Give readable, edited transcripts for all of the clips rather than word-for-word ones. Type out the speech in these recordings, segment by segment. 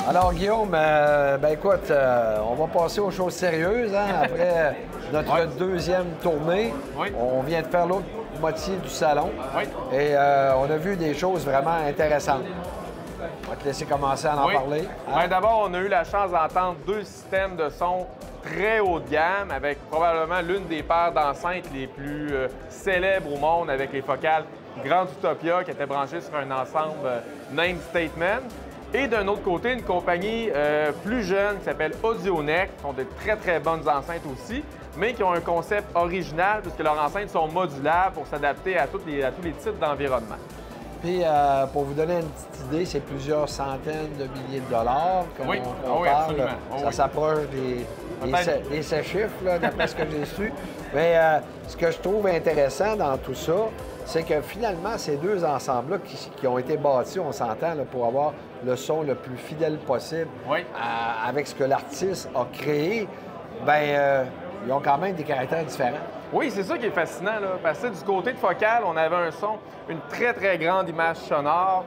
Alors, Guillaume, écoute, on va passer aux choses sérieuses. Hein? Après notre deuxième tournée, on vient de faire l'autre moitié du salon. Et on a vu des choses vraiment intéressantes. On va te laisser commencer à en parler. Hein? D'abord, on a eu la chance d'entendre deux systèmes de son très haut de gamme, avec probablement l'une des paires d'enceintes les plus célèbres au monde, avec les focales Grand Utopia qui était branchée sur un ensemble Name Statement. Et d'un autre côté, une compagnie plus jeune qui s'appelle Audioneck, qui ont de très, très bonnes enceintes aussi, mais qui ont un concept original puisque leurs enceintes sont modulables pour s'adapter à tous les types d'environnement. Puis, pour vous donner une petite idée, c'est plusieurs centaines de milliers de dollars qu'on parle. Absolument. Ça s'approche des 7 chiffres, d'après ce que j'ai su. Mais ce que je trouve intéressant dans tout ça, c'est que finalement, ces deux ensembles-là qui ont été bâtis, on s'entend, pour avoir le son le plus fidèle possible avec ce que l'artiste a créé, ils ont quand même des caractères différents. Oui, c'est ça qui est fascinant, là, parce que du côté de Focal, on avait un son, une très, très grande image sonore,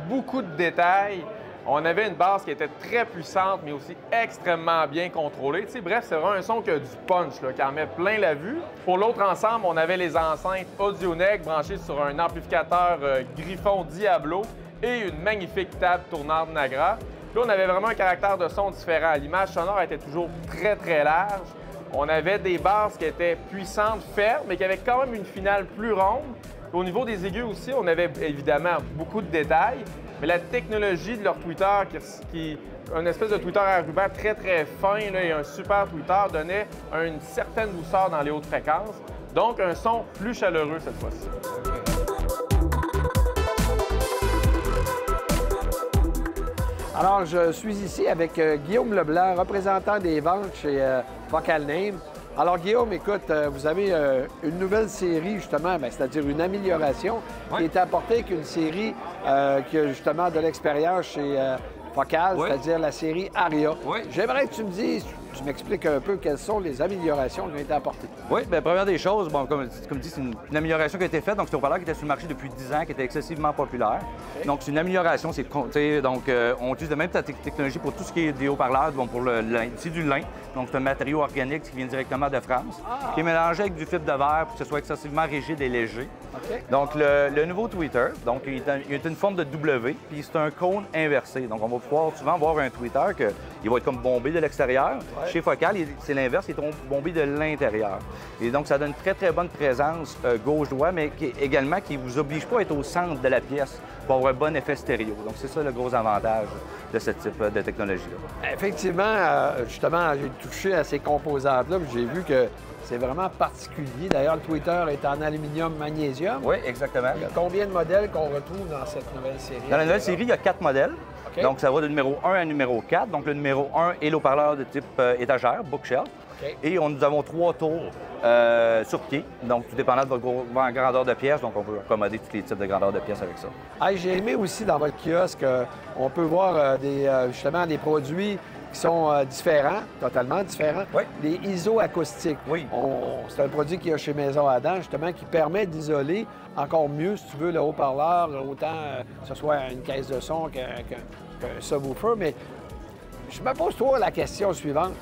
beaucoup de détails. On avait une basse qui était très puissante, mais aussi extrêmement bien contrôlée. Bref, c'est vraiment un son qui a du punch, là, qui en met plein la vue. Pour l'autre ensemble, on avait les enceintes Audioneck branchées sur un amplificateur Griffon Diablo et une magnifique table tournante Nagra. Là, on avait vraiment un caractère de son différent. L'image sonore était toujours très, très large. On avait des basses qui étaient puissantes, fermes, mais qui avaient quand même une finale plus ronde. Au niveau des aigus aussi, on avait évidemment beaucoup de détails, mais la technologie de leur tweeter, une espèce de tweeter à ruban très, très fin là, et un super tweeter, donnait une certaine douceur dans les hautes fréquences. Donc, un son plus chaleureux cette fois-ci. Alors, je suis ici avec Guillaume Leblanc, représentant des ventes chez Focal Name. Alors, Guillaume, écoute, vous avez une nouvelle série, justement, c'est-à-dire une amélioration qui est apportée avec une série qui a justement de l'expérience chez Focal, c'est-à-dire la série Aria. J'aimerais que tu me dises, tu m'expliques un peu quelles sont les améliorations qui ont été apportées. Oui, bien, première des choses, bon, comme dit, c'est une amélioration qui a été faite. Donc, c'est un haut-parleur qui était sur le marché depuis 10 ans, qui était excessivement populaire. Donc, c'est une amélioration. On utilise la même technologie pour tout ce qui est des haut-parleurs. Bon, pour le lin, c'est du lin. Donc, c'est un matériau organique qui vient directement de France, qui est mélangé avec du fibre de verre pour que ce soit excessivement rigide et léger. Donc, le nouveau tweeter, donc, il est une forme de W, puis c'est un cône inversé. Donc, on va pouvoir souvent voir un tweeter qui va être comme bombé de l'extérieur. Chez Focal, c'est l'inverse, il est bombé de l'intérieur. Et donc, ça donne une très, très bonne présence gauche-droite, mais également qui ne vous oblige pas à être au centre de la pièce pour avoir un bon effet stéréo. Donc, c'est ça le gros avantage de ce type de technologie-là. Effectivement, justement, j'ai touché à ces composantes-là, j'ai vu que c'est vraiment particulier. D'ailleurs, le tweeter est en aluminium-magnésium. Oui, exactement. Il y a combien de modèles qu'on retrouve dans cette nouvelle série? Dans la nouvelle série, il y a 4 modèles. Donc, ça va de numéro 1 à numéro 4. Donc, le numéro 1 est l'haut-parleur de type étagère, bookshelf. Et nous avons 3 tours sur pied, donc tout dépendant de votre grandeur de pièce. Donc, on peut accommoder tous les types de grandeur de pièces avec ça. J'ai aimé aussi dans votre kiosque, on peut voir justement des produits qui sont différents, totalement différents. Les iso-acoustiques. C'est un produit qu'il y a chez Maison Adam, justement, qui permet d'isoler encore mieux, si tu veux, le haut-parleur, autant que ce soit une caisse de son qu'un subwoofer. Mais je me pose toujours la question suivante.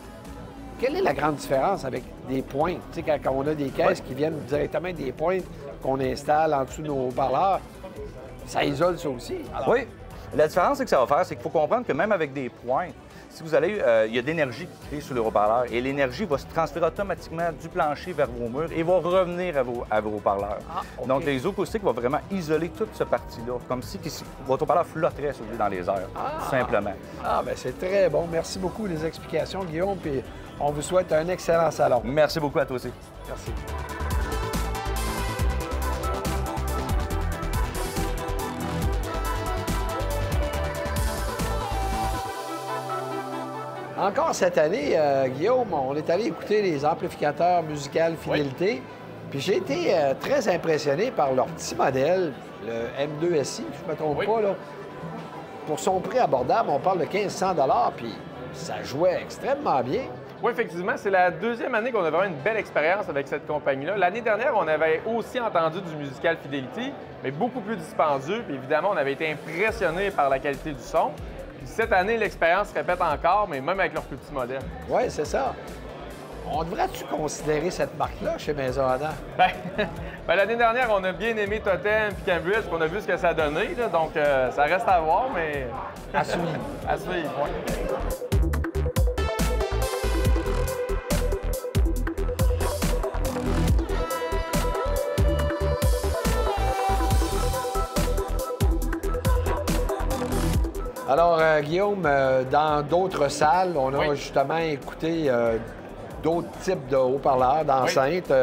Quelle est la grande différence avec des pointes? Tu sais, quand on a des caisses qui viennent directement des pointes qu'on installe en dessous de nos haut-parleurs, ça isole ça aussi. Alors... Oui. La différence, c'est que ça va faire, c'est qu'il faut comprendre que même avec des pointes, si vous allez, il y a de l'énergie qui crée sur le haut-parleur et l'énergie va se transférer automatiquement du plancher vers vos murs et va revenir à vos haut-parleurs. Donc, les acoustiques vont vraiment isoler toute cette partie-là, comme si votre haut-parleur flotterait dans les airs, tout simplement. Bien, c'est très bon. Merci beaucoup des explications, Guillaume, puis on vous souhaite un excellent salon. Merci beaucoup à toi aussi. Merci. Encore cette année, Guillaume, on est allé écouter les amplificateurs musicaux Fidélité. Puis j'ai été très impressionné par leur petit modèle, le M2SI, si je ne me trompe pas. Là. Pour son prix abordable, on parle de 1500 $, puis ça jouait extrêmement bien. Oui, effectivement, c'est la deuxième année qu'on a vraiment une belle expérience avec cette compagnie-là. L'année dernière, on avait aussi entendu du musical Fidelity, mais beaucoup plus dispendieux. Puis évidemment, on avait été impressionnés par la qualité du son. Puis cette année, l'expérience se répète encore, mais même avec leur plus petit modèle. Oui, c'est ça. On devrait-tu considérer cette marque-là chez Maison Adam? Ben, l'année dernière, on a bien aimé Totem et Cambridge, puis on a vu ce que ça a donné. Là, donc, ça reste à voir, mais... À suivre. À suivre, oui. Alors, Guillaume, dans d'autres salles, on a justement écouté d'autres types de haut-parleurs, d'enceintes,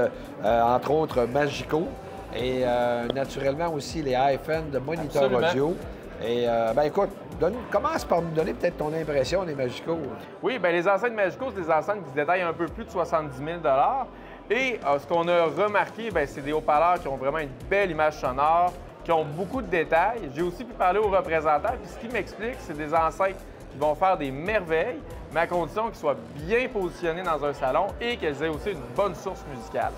entre autres Magico, et naturellement aussi les iPhone de Monitor Audio. Et bien écoute, commence par nous donner peut-être ton impression des Magico. Oui, bien les enceintes Magico, c'est des enceintes qui se détaillent un peu plus de 70 000 $. Et ce qu'on a remarqué, c'est des haut-parleurs qui ont vraiment une belle image sonore, qui ont beaucoup de détails. J'ai aussi pu parler aux représentants, puis ce qui m'explique, c'est des enceintes qui vont faire des merveilles, mais à condition qu'ils soient bien positionnés dans un salon et qu'elles aient aussi une bonne source musicale.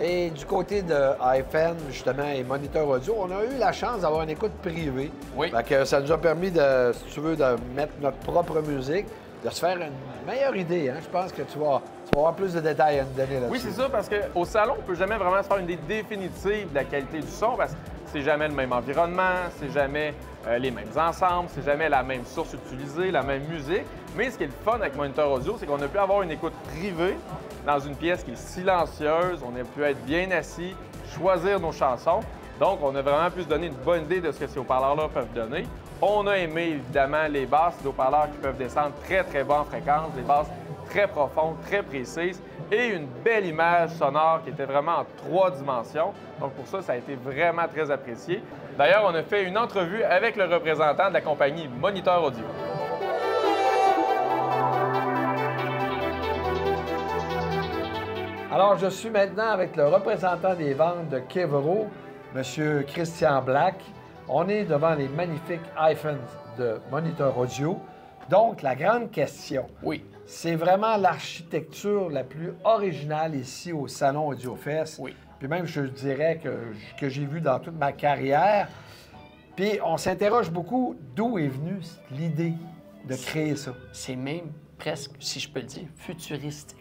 Et du côté de iPhone, justement, et Monitor Audio, on a eu la chance d'avoir une écoute privée. Oui. Fait que ça nous a permis, si tu veux, de mettre notre propre musique, de se faire une meilleure idée. Hein? Je pense que tu vas avoir plus de détails à nous donner là-dessus. Oui, c'est ça, parce qu'au salon, on ne peut jamais vraiment se faire une idée définitive de la qualité du son, parce que c'est jamais le même environnement, c'est jamais les mêmes ensembles, c'est jamais la même source utilisée, la même musique. Mais ce qui est le fun avec Monitor Audio, c'est qu'on a pu avoir une écoute privée dans une pièce qui est silencieuse, on a pu être bien assis, choisir nos chansons. Donc, on a vraiment pu se donner une bonne idée de ce que ces haut-parleurs-là peuvent donner. On a aimé, évidemment, les basses, des haut-parleurs qui peuvent descendre très, très bas en fréquence, des basses très profondes, très précises, et une belle image sonore qui était vraiment en 3 dimensions. Donc, pour ça, ça a été vraiment très apprécié. D'ailleurs, on a fait une entrevue avec le représentant de la compagnie Monitor Audio. Alors, je suis maintenant avec le représentant des ventes de Kevro, M. Christian Black. On est devant les magnifiques iPhones de Monitor Audio. Donc, la grande question, c'est vraiment l'architecture la plus originale ici au Salon AudioFest. Oui. Puis même, je dirais que j'ai vu dans toute ma carrière. Puis on s'interroge beaucoup d'où est venue l'idée de créer ça. C'est même presque, si je peux le dire, futuristique.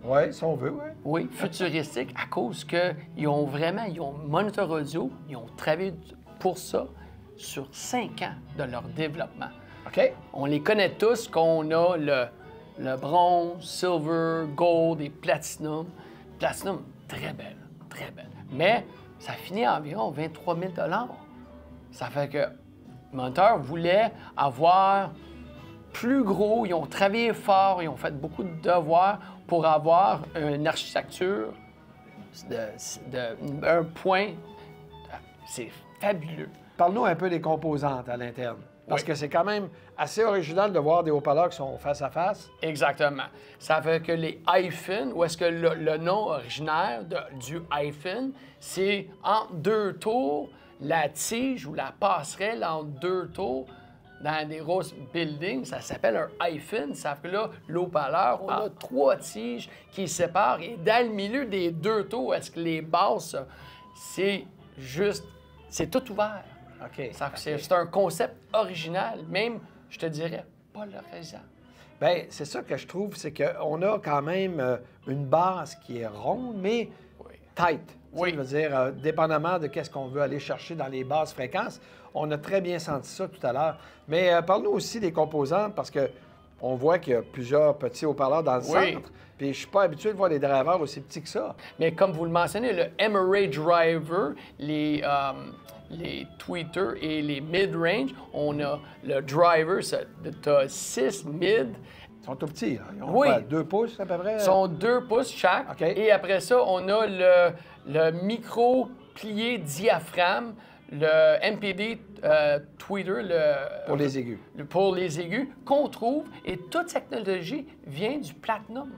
Oui, si on veut, oui. Oui, futuristique à cause qu'ils ont Monitor Audio, ils ont travaillé pour ça sur 5 ans de leur développement. OK. On les connaît tous, qu'on a le bronze, silver, gold et platinum. Platinum, très belle, très belle. Mais ça finit à environ 23 000 $. Ça fait que Monitor voulait avoir plus gros, ils ont travaillé fort, ils ont fait beaucoup de devoirs pour avoir une architecture un point. C'est fabuleux. Parle-nous un peu des composantes à l'interne. Parce que c'est quand même assez original de voir des haut-parleurs qui sont face à face. Exactement. Ça fait que les iPhones, ou est-ce que le nom originaire du iPhone, c'est entre 2 tours, la tige ou la passerelle entre 2 tours dans des grosses buildings, ça s'appelle un iPhone. Ça fait que là, l'haut-parleur, on a 3 tiges qui séparent. Et dans le milieu des 2 tours, est-ce que les basses, c'est tout ouvert. OK. C'est un concept original, même, je te dirais, pas le récent. Bien, c'est ça que je trouve, c'est qu'on a quand même une base qui est ronde, mais tight. Oui. Je veux dire, dépendamment de qu'est-ce qu'on veut aller chercher dans les basses fréquences. On a très bien senti ça tout à l'heure. Mais parle-nous aussi des composantes, parce que on voit qu'il y a plusieurs petits haut-parleurs dans le centre. Puis je suis pas habitué de voir des drivers aussi petits que ça. Mais comme vous le mentionnez, le MRA Driver, les tweeters et les mid-range, on a le driver, tu as 6 mid. Ils sont tout petits, là. Ils ont quoi, 2 pouces à peu près? Ils sont 2 pouces chaque. OK. Et après ça, on a le micro plié diaphragme, le MPD tweeter, Pour les aigus. Pour les aigus, qu'on trouve, et toute technologie vient du Platinum.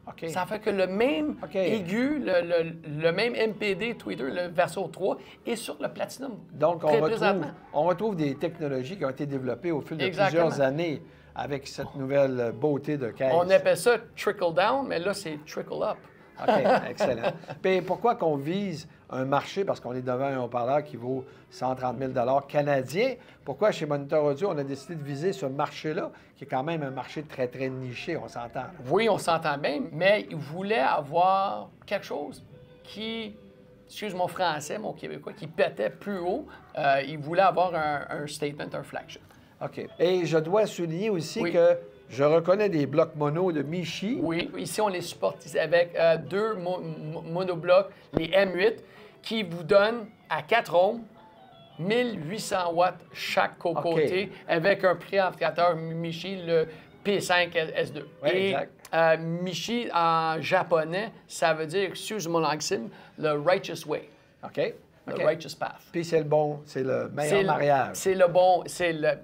OK. Ça fait que le même aigu, le même MPD tweeter, le Verso 3, est sur le Platinum. Donc, on retrouve des technologies qui ont été développées au fil de plusieurs années avec cette nouvelle beauté de caisse. On appelle ça trickle down, mais là, c'est trickle up. OK, excellent. Puis pourquoi qu'on vise un marché, parce qu'on est devant un haut-parleur qui vaut 130 000 canadiens, pourquoi chez Monitor Audio, on a décidé de viser ce marché-là, qui est quand même un marché très, très niché, on s'entend? Oui, on s'entend bien, mais ils voulaient avoir quelque chose qui, excuse mon français, mon québécois, qui pétait plus haut. Ils voulaient avoir un statement, un flagship. OK. Et je dois souligner aussi que je reconnais des blocs mono de Michi. Oui, ici, on les supporte avec deux monoblocs, les M8, qui vous donnent à 4 ohms, 1800 watts chaque côté, avec un préamplificateur Michi, le P5S2. Oui, exact. Michi, en japonais, ça veut dire, excuse mon anglicisme, le righteous way. OK. Le righteous path. Puis c'est le meilleur mariage. C'est le bon,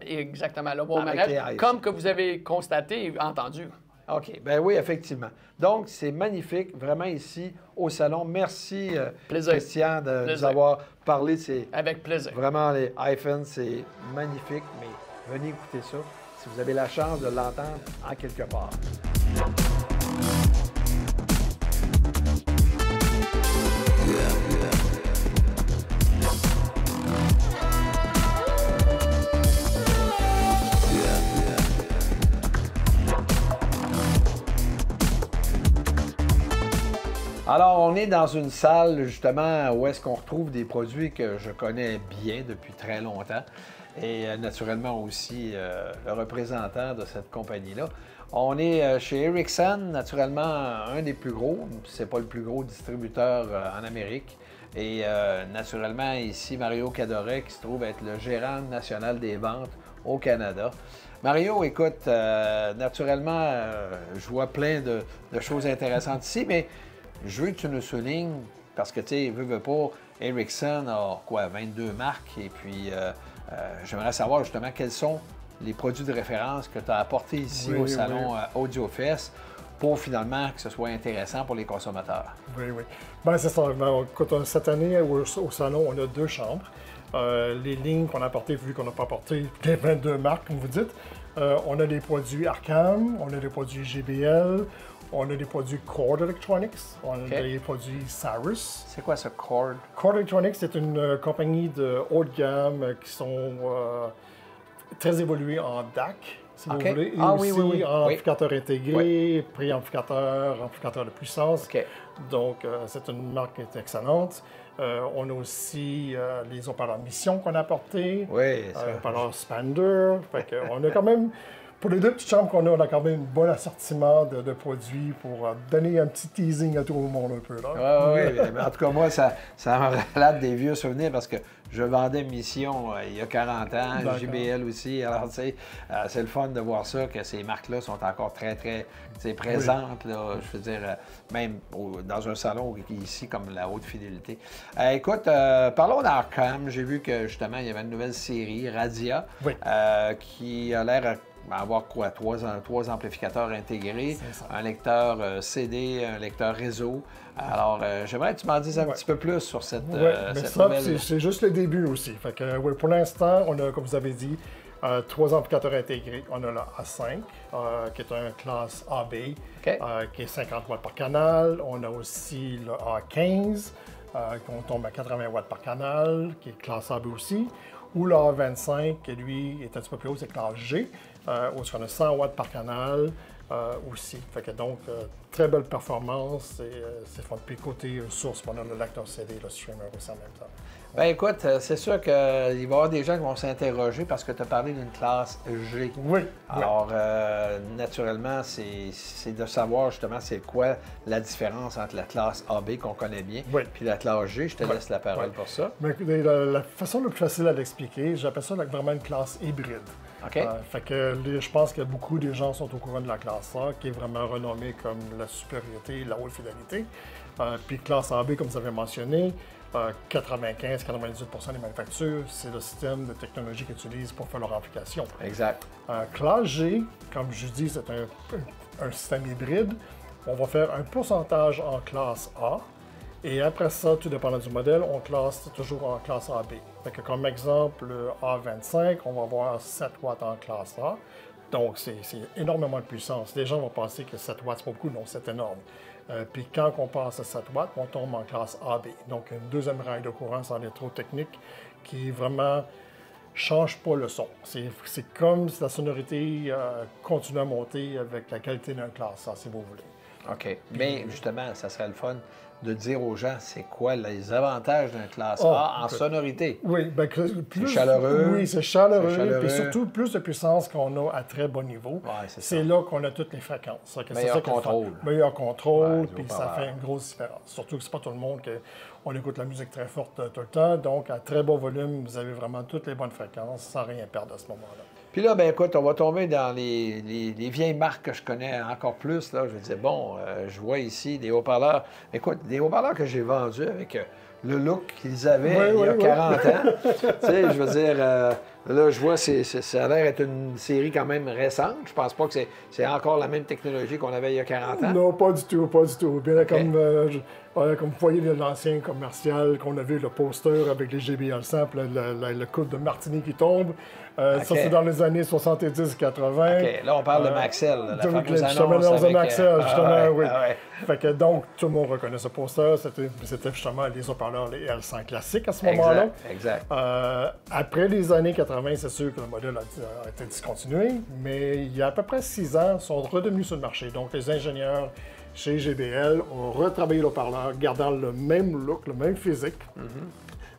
exactement le bon mariage, comme que vous avez constaté et entendu. OK. Ben oui, effectivement. Donc, c'est magnifique, vraiment ici, au salon. Merci, Christian, de nous avoir parlé de ces... Avec plaisir. Vraiment, les iPhones, c'est magnifique, mais venez écouter ça si vous avez la chance de l'entendre en quelque part. Alors, on est dans une salle, justement, où est-ce qu'on retrouve des produits que je connais bien depuis très longtemps et naturellement aussi le représentant de cette compagnie-là. On est chez Ericsson, naturellement, un des plus gros, c'est pas le plus gros distributeur en Amérique. Et naturellement, ici, Mario Cadoret, qui se trouve être le gérant national des ventes au Canada. Mario, écoute, naturellement, je vois plein de choses intéressantes ici, mais je veux que tu nous soulignes, parce que, tu sais, veux pas, Ericsson a, 22 marques, et puis j'aimerais savoir, justement, quels sont les produits de référence que tu as apportés ici au salon AudioFest pour, finalement, que ce soit intéressant pour les consommateurs. Oui. Bien, c'est ça. Écoute, cette année, au salon, on a 2 chambres. Les lignes qu'on a apportées, vu qu'on n'a pas apporté les 22 marques, comme vous dites, on a des produits Arcam, on a des produits GBL, on a des produits Cord Electronics, on a des produits Cyrus. C'est quoi ce Cord? Cord Electronics, c'est une compagnie de haut de gamme qui sont très évolués en DAC, si vous voulez, et aussi en amplificateur intégré, préamplificateur, amplificateur de puissance. Donc, c'est une marque qui est excellente. On a aussi les haut-parleurs Mission qu'on a apportés, haut-parleurs Spander. On a quand même... Pour les 2 petites chambres qu'on a, on a quand même un bon assortiment de produits pour donner un petit teasing à tout le monde un peu. Oui. En tout cas, moi, ça me relate des vieux souvenirs parce que je vendais Mission il y a 40 ans, JBL aussi. Alors, tu sais, c'est le fun de voir ça, que ces marques-là sont encore très, très présentes. Là, je veux dire, même dans un salon ici comme la haute fidélité. Écoute, parlons d'Arcam. J'ai vu que, justement, il y avait une nouvelle série, Radia, qui a l'air avoir 3 amplificateurs intégrés, un lecteur CD, un lecteur réseau. Alors, j'aimerais que tu m'en dises un petit peu plus sur cette nouvelle... C'est juste le début aussi. Fait que, pour l'instant, on a, comme vous avez dit, 3 amplificateurs intégrés. On a le A5, qui est un classe AB, qui est 50 watts par canal. On a aussi le A15, qu'on tombe à 80 watts par canal, qui est classe AB aussi. Ou le A25, qui lui est un petit peu plus haut, c'est classe G, où on a 100 watts par canal aussi. Fait que donc, très belle performance et c'est fun. Puis côté source, on a le lecteur CD, le streamer aussi en même temps. Bien, écoute, c'est sûr qu'il va y avoir des gens qui vont s'interroger parce que tu as parlé d'une classe G. Oui. Alors, naturellement, c'est de savoir justement c'est quoi la différence entre la classe AB qu'on connaît bien puis la classe G. Je te laisse la parole pour ça. Mais, la façon la plus facile à l'expliquer, j'appelle ça vraiment une classe hybride. OK. Fait que je pense que beaucoup de gens sont au courant de la classe A, qui est vraiment renommée comme la supériorité, la haute fidélité. Puis classe AB, comme vous avez mentionné, 95-98% des manufactures, c'est le système de technologie qu'ils utilisent pour faire leur application. Exact. Classe G, comme je dis, c'est un système hybride. On va faire un pourcentage en classe A. Et après ça, tout dépendant du modèle, on classe toujours en classe AB. Fait que comme exemple, le A25, on va avoir 7 watts en classe A. Donc, c'est énormément de puissance. Les gens vont penser que 7 watts, c'est pas beaucoup. Non, c'est énorme. Puis quand on passe à 7 watts, on tombe en classe AB. Donc, une deuxième règle de courant sans électrotechnique qui vraiment change pas le son. C'est comme si la sonorité continue à monter avec la qualité d'un classe A, si vous voulez. OK. Mais justement, ça serait le fun de dire aux gens c'est quoi les avantages d'un classe A en sonorité. Oui, bien, c'est chaleureux. Oui, c'est chaleureux. Puis surtout, plus de puissance qu'on a à très bon niveau. Ouais, c'est là qu'on a toutes les fréquences. Meilleur contrôle. Meilleur contrôle, puis ça fait une grosse différence. Surtout que c'est pas tout le monde qu'on écoute la musique très forte tout le temps. Donc, à très bas volume, vous avez vraiment toutes les bonnes fréquences sans rien perdre à ce moment-là. Puis là, ben écoute, on va tomber dans les vieilles marques que je connais encore plus. Là. Je me disais, bon, je vois ici des haut-parleurs. Écoute, des haut-parleurs que j'ai vendus avec le look qu'ils avaient il y a 40 ans. Tu sais, je veux dire, là, je vois, ça a l'air d'être une série quand même récente. Je pense pas que c'est encore la même technologie qu'on avait il y a 40 ans. Non, pas du tout, pas du tout. Bien, okay. Comme vous voyez l'ancien commercial qu'on a vu, le poster avec les JBL samples, le coude de Martini qui tombe. Ça, c'est dans les années 70-80. OK, là, on parle de Maxell, la fameuse annonce avec... Maxell, justement, oui. Ouais. Fait que donc, tout le monde reconnaît ce poster. C'était justement les haut-parleurs, les L100 classiques à ce moment-là. Exact. Après les années 80, c'est sûr que le modèle a été discontinué, mais il y a à peu près 6 ans, ils sont redevenus sur le marché. Donc, les ingénieurs chez JBL ont retravaillé l'haut-parleur, gardant le même look, le même physique.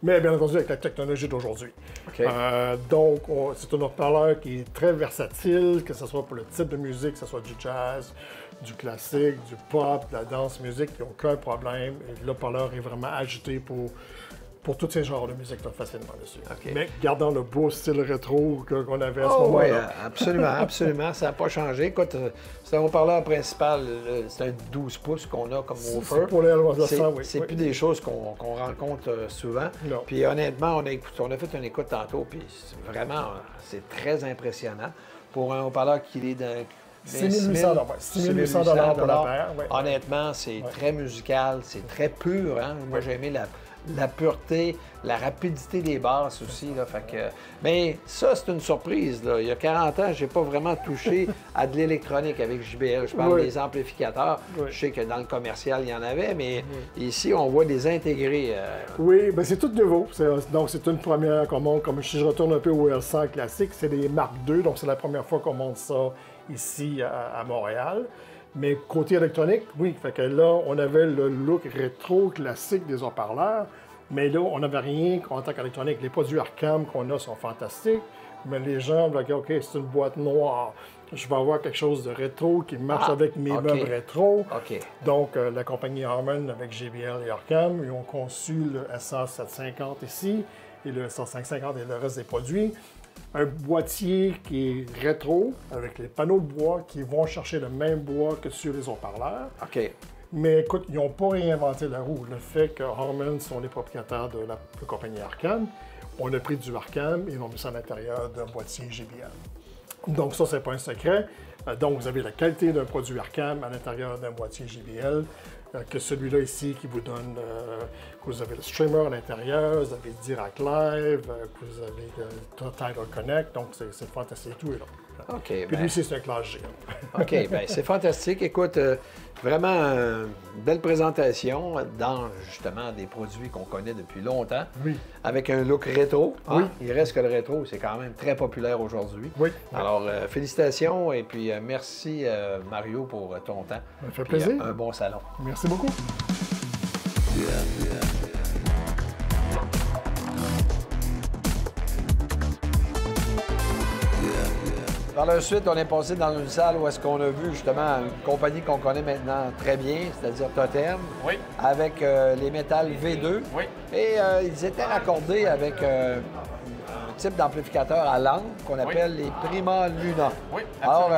Mais bien entendu avec la technologie d'aujourd'hui. Okay. Donc, c'est un haut-parleur qui est très versatile, que ce soit pour le type de musique, que ce soit du jazz, du classique, du pop, de la danse musique, il n'y a aucun problème. Et le haut-parleur est vraiment ajouté pour tous ces genres de musique facilement dessus. Okay. Mais gardant le beau style rétro qu'on avait à ce moment-là. Oui, absolument, absolument. Ça n'a pas changé. Écoute, c'est un haut-parleur principal, c'est un 12 pouces qu'on a comme woofer. Pour les L100, oui. C'est plus des choses qu'on rencontre souvent. Non. Puis honnêtement, on a fait une écoute tantôt, puis vraiment, c'est très impressionnant pour un haut-parleur qui est d'un... 6 800 $ pour la paire. Oui. Honnêtement, c'est très musical, c'est très pur. Hein? Moi, j'ai aimé la pureté, la rapidité des basses aussi. Là, fait que... Mais ça, c'est une surprise. Là. Il y a 40 ans, je n'ai pas vraiment touché à de l'électronique avec JBL. Je parle des amplificateurs. Je sais que dans le commercial, il y en avait, mais ici, on voit des intégrés. Oui, bien, c'est tout nouveau. Donc, c'est une première qu'on monte. Comme si je retourne un peu au L100 classique, c'est des Mark II. Donc, c'est la première fois qu'on monte ça ici à Montréal. Mais côté électronique, oui. Fait que là, on avait le look rétro classique des haut-parleurs, mais là, on n'avait rien en tant qu'électronique. Les produits Arcam qu'on a sont fantastiques, mais les gens vont dire, OK, c'est une boîte noire. Je vais avoir quelque chose de rétro qui marche avec mes meubles rétro. Donc, la compagnie Harman avec JBL et Arcam, ils ont conçu le SA750 ici et le SA550 et le reste des produits. Un boîtier qui est rétro, avec les panneaux de bois qui vont chercher le même bois que sur les haut-parleurs. OK. Mais écoute, ils n'ont pas réinventé la roue. Le fait que Harman sont les propriétaires de la compagnie Arcam, on a pris du Arcam et ils l'ont mis ça à l'intérieur d'un boîtier JBL. Donc ça, c'est pas un secret. Donc vous avez la qualité d'un produit Arcam à l'intérieur d'un boîtier JBL, que celui-là ici qui vous donne, que vous avez le streamer à l'intérieur, vous avez Dirac Live, que vous avez le Tidal Connect, donc c'est fantastique, tout est là. OK. Puis lui aussi, c'est un classe G. OK, bien, c'est fantastique. Écoute, vraiment une belle présentation dans, justement, des produits qu'on connaît depuis longtemps. Oui. Avec un look rétro. Hein? Oui. Il reste que le rétro, c'est quand même très populaire aujourd'hui. Oui. Alors, félicitations et puis merci, Mario, pour ton temps. Ça fait plaisir. Un bon salon. Merci beaucoup. Par la suite, on est passé dans une salle où est-ce qu'on a vu justement une compagnie qu'on connaît maintenant très bien, c'est-à-dire Totem, avec les métals V2. Oui. Et ils étaient raccordés avec un type d'amplificateurs à lampe qu'on appelle les Prima Luna. Oui, alors,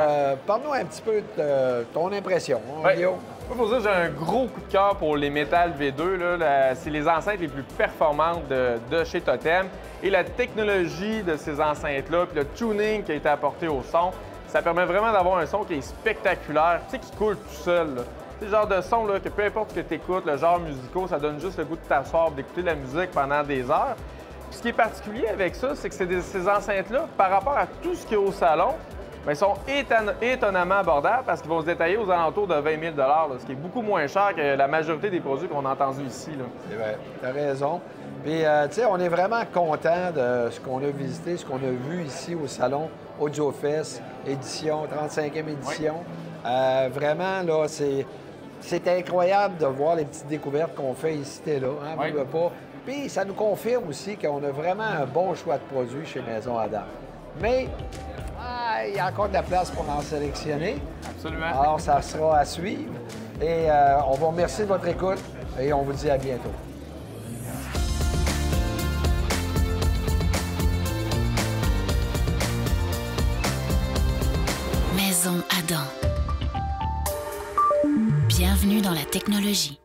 parle-nous un petit peu de ton impression, Guillaume. Il faut dire que j'ai un gros coup de cœur pour les Metal V2. C'est les enceintes les plus performantes de chez Totem. Et la technologie de ces enceintes-là, puis le tuning qui a été apporté au son, ça permet vraiment d'avoir un son qui est spectaculaire, tu sais, qui coule tout seul. C'est le genre de son là, que peu importe ce que tu écoutes, le genre musical, ça donne juste le goût de t'asseoir, d'écouter de la musique pendant des heures. Puis ce qui est particulier avec ça, c'est que ces enceintes-là, par rapport à tout ce qu'il y a au salon, bien, ils sont étonnamment abordables parce qu'ils vont se détailler aux alentours de 20 000 là, ce qui est beaucoup moins cher que la majorité des produits qu'on a entendus ici. C'est vrai, tu as raison. Puis, tu sais, on est vraiment content de ce qu'on a visité, ce qu'on a vu ici au salon AudioFest, édition, 35e édition. Oui. Vraiment, là, c'est incroyable de voir les petites découvertes qu'on fait ici et là. Hein, oui. Pas. Puis, ça nous confirme aussi qu'on a vraiment un bon choix de produits chez Maison Adam. Mais, il y a encore de la place pour en sélectionner. Absolument. Alors, ça sera à suivre. Et on vous remercie de votre écoute et on vous dit à bientôt. Maison Adam. Bienvenue dans la technologie.